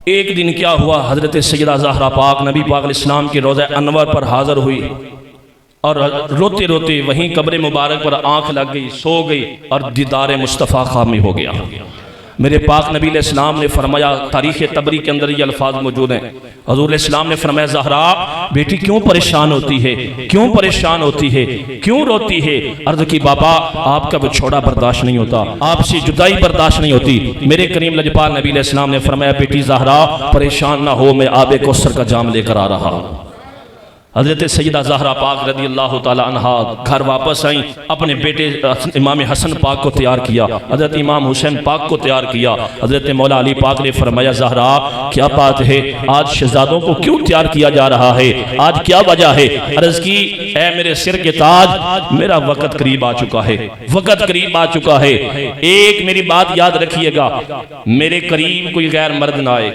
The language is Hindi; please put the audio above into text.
एक दिन क्या हुआ, हज़रत सैयदा ज़हरा पाक नबी पाक इस्लाम के रोज़ा अनवर पर हाज़िर हुई और रोते रोते वहीं कब्र मुबारक पर आँख लग गई, सो गई और दीदार मुस्तफ़ा खामी हो गया। मेरे पाक नबी इस्लाम ने फरमाया, तारीख़ तबरी के अंदर ये अल्फाज मौजूद हैं, हज़ूर इस्लाम ने फरमाया, ज़हरा बेटी क्यों परेशान होती है, क्यों परेशान होती है, क्यों रोती है? अर्ज़ की बाबा आपका बिछोड़ा बर्दाश्त नहीं होता, आपसे जुदाई बर्दाश्त नहीं होती। मेरे करीम लजपाल नबी इस्लाम ने फरमाया, बेटी ज़हरा परेशान ना हो, मैं आबे कौसर का जाम लेकर आ रहा हूँ। हज़रत सैयदा ज़हरा पाक रज़ी अल्लाह ताला अन्हा घर वापस आई, अपने बेटे इमाम हसन पाक को तैयार किया, हज़रत इमाम हुसैन पाक को तैयार किया। हज़रत मौला अली पाक ने फरमाया, ज़हरा क्या बात है, आज शहजादों को क्यों तैयार किया जा रहा है, आज क्या वजह है? अर्ज़ की, ऐ मेरे सिर के ताज, मेरा वक़्त करीब आ चुका है, वक़्त करीब आ चुका है। एक मेरी बात याद रखिएगा, मेरे करीब कोई गैर मर्द ना आए,